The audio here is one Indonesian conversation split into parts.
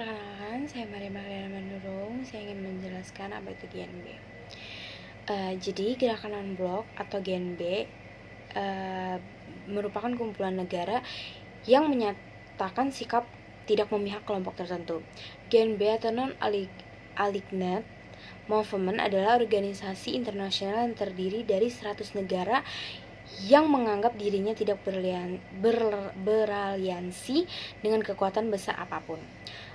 Perkenalkan, saya Maria Magdalena Manurung. Saya ingin menjelaskan apa itu GNB. Jadi, gerakan non-blok atau GNB merupakan kumpulan negara yang menyatakan sikap tidak memihak kelompok tertentu. GNB atau Non-Aligned Movement adalah organisasi internasional yang terdiri dari 100 negara yang menganggap dirinya tidak beraliansi dengan kekuatan besar apapun.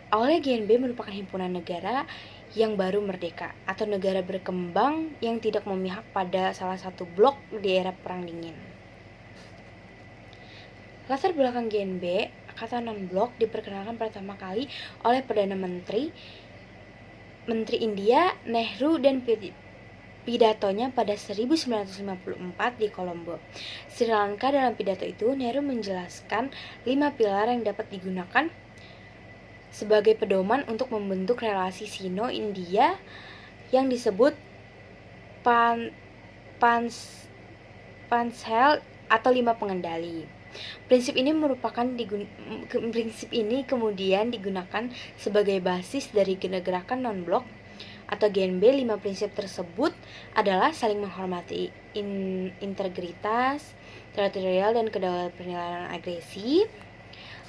Awalnya GNB merupakan himpunan negara yang baru merdeka atau negara berkembang yang tidak memihak pada salah satu blok di era Perang Dingin. Latar belakang GNB, kata non-blok diperkenalkan pertama kali oleh Perdana Menteri India Nehru dan pidatonya pada 1954 di Colombo, Sri Lanka. Dalam pidato itu, Nehru menjelaskan 5 pilar yang dapat digunakan sebagai pedoman untuk membentuk relasi Sino-India yang disebut Panchayat atau 5 pengendali. Prinsip ini kemudian digunakan sebagai basis dari gerakan non-blok atau GNB. 5 prinsip tersebut adalah saling menghormati integritas teritorial dan kedaulatan, penilaian agresi,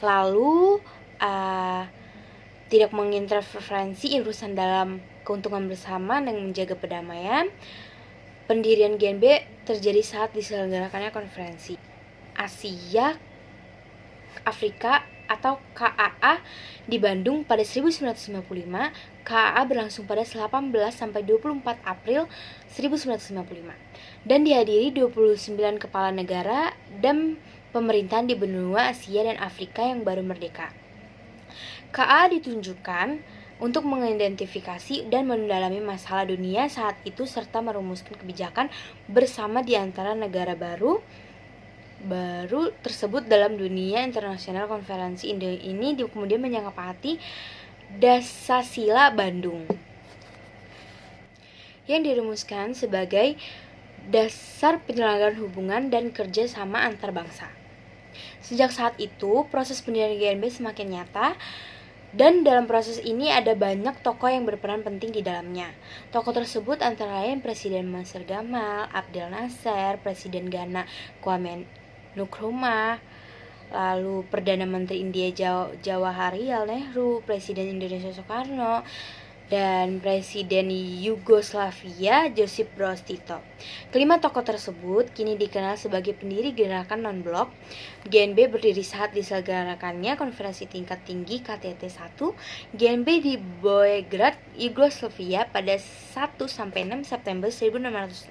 lalu tidak menginterferensi urusan dalam keuntungan bersama dan menjaga perdamaian. Pendirian GNB terjadi saat diselenggarakannya konferensi Asia Afrika atau KAA di Bandung pada 1955. KAA berlangsung pada 18 sampai 24 April 1955 dan dihadiri 29 kepala negara dan pemerintahan di benua Asia dan Afrika yang baru merdeka. KAA ditunjukkan untuk mengidentifikasi dan mendalami masalah dunia saat itu serta merumuskan kebijakan bersama di antara negara baru tersebut dalam dunia internasional. Konferensi ini kemudian menyepakati Dasar Bandung yang dirumuskan sebagai dasar penyelenggaraan hubungan dan kerja sama antar bangsa. Sejak saat itu, proses pendirian GNB semakin nyata, dan dalam proses ini ada banyak tokoh yang berperan penting di dalamnya. Tokoh tersebut antara lain Presiden Mesir Gamal Abdel Nasser, Presiden Ghana Kwame Nkrumah, lalu Perdana Menteri India Jawaharlal Nehru, Presiden Indonesia Soekarno, dan Presiden Yugoslavia Josip Broz Tito. Kelima tokoh tersebut kini dikenal sebagai pendiri gerakan non-blok. GNB berdiri saat diselenggarakannya konferensi tingkat tinggi KTT 1 GNB di Beograd, Yugoslavia pada 1-6 September 1961.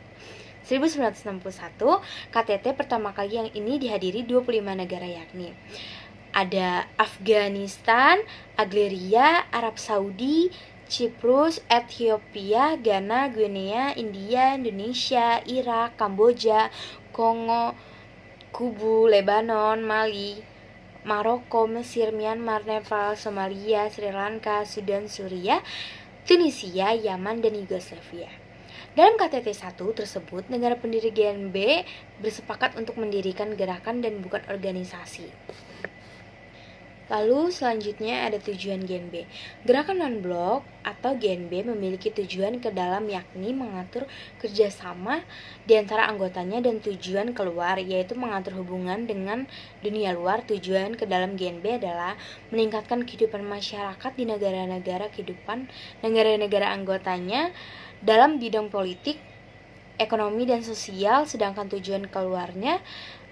KTT pertama kali yang ini dihadiri 25 negara, yakni ada Afghanistan, Algeria, Arab Saudi, Cyprus, Ethiopia, Ghana, Guinea, India, Indonesia, Irak, Kamboja, Kongo, Kubu, Lebanon, Mali, Maroko, Mesir, Myanmar, Nepal, Somalia, Sri Lanka, Sudan, Suriah, Tunisia, Yaman, dan Yugoslavia. Dalam KTT 1 tersebut, negara pendiri GNB bersepakat untuk mendirikan gerakan dan bukan organisasi. Lalu selanjutnya ada tujuan GNB. Gerakan non-blok atau GNB memiliki tujuan ke dalam, yakni mengatur kerjasama di antara anggotanya, dan tujuan keluar yaitu mengatur hubungan dengan dunia luar. Tujuan ke dalam GNB adalah meningkatkan kehidupan masyarakat di negara-negara anggotanya dalam bidang politik, ekonomi, dan sosial, sedangkan tujuan keluarnya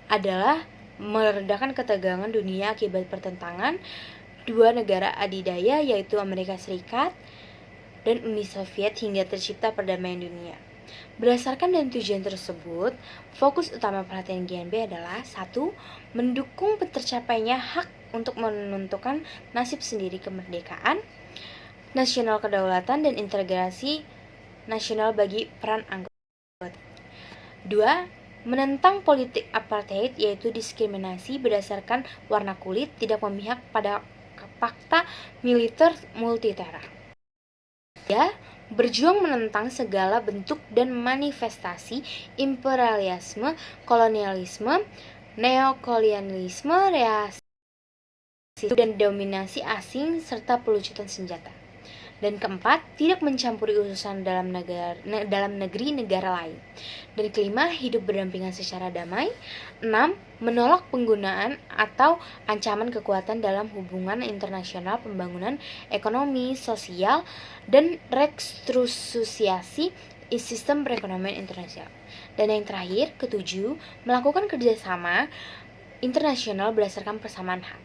adalah meredakan ketegangan dunia akibat pertentangan dua negara adidaya yaitu Amerika Serikat dan Uni Soviet hingga tercipta perdamaian dunia. Berdasarkan dan tujuan tersebut, fokus utama perhatian GNB adalah 1. Mendukung tercapainya hak untuk menentukan nasib sendiri, kemerdekaan nasional, kedaulatan, dan integrasi nasional bagi peran anggota. 2. Menentang politik apartheid, yaitu diskriminasi berdasarkan warna kulit, tidak memihak pada fakta militer multitera. 3. Berjuang menentang segala bentuk dan manifestasi imperialisme, kolonialisme, neokolonialisme, reaksi dan dominasi asing serta pelucutan senjata. Dan keempat, tidak mencampuri urusan dalam negeri negara lain. Dan kelima, hidup berdampingan secara damai. 6. Menolak penggunaan atau ancaman kekuatan dalam hubungan internasional, pembangunan ekonomi, sosial, dan restrukturisasi sistem perekonomian internasional. Dan yang terakhir, ketujuh, melakukan kerjasama internasional berdasarkan persamaan hak.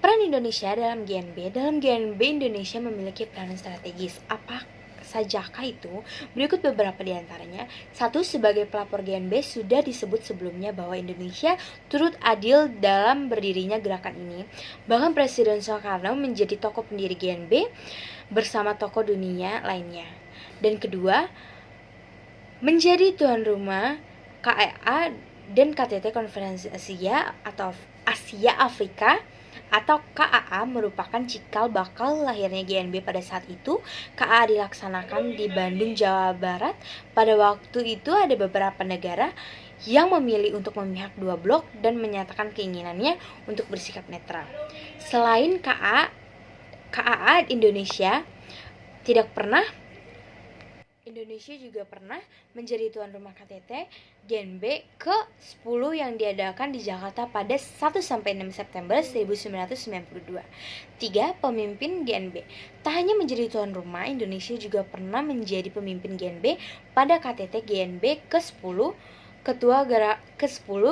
Peran Indonesia dalam GNB. Dalam GNB, Indonesia memiliki peranan strategis. Apa sajakah itu? Berikut beberapa di antaranya. 1. Sebagai pelopor GNB, sudah disebut sebelumnya bahwa Indonesia turut adil dalam berdirinya gerakan ini. Bahkan Presiden Soekarno menjadi tokoh pendiri GNB bersama tokoh dunia lainnya. Dan kedua, menjadi tuan rumah KEA dan KTT Konferensi Asia atau Asia Afrika atau KAA merupakan cikal bakal lahirnya GNB pada saat itu. KAA dilaksanakan di Bandung, Jawa Barat. Pada waktu itu ada beberapa negara yang memilih untuk memihak dua blok dan menyatakan keinginannya untuk bersikap netral. Selain KAA Indonesia juga pernah menjadi tuan rumah KTT GNB ke-10 yang diadakan di Jakarta pada 1-6 September 1992. 3. Pemimpin GNB. Tak hanya menjadi tuan rumah, Indonesia juga pernah menjadi pemimpin GNB pada KTT GNB ke-10. Ketua ke-10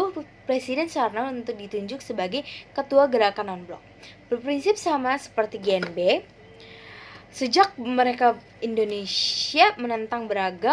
Presiden Soekarno untuk ditunjuk sebagai ketua gerakan non-blok. Berprinsip sama seperti GNB, sejak mereka Indonesia menentang beragam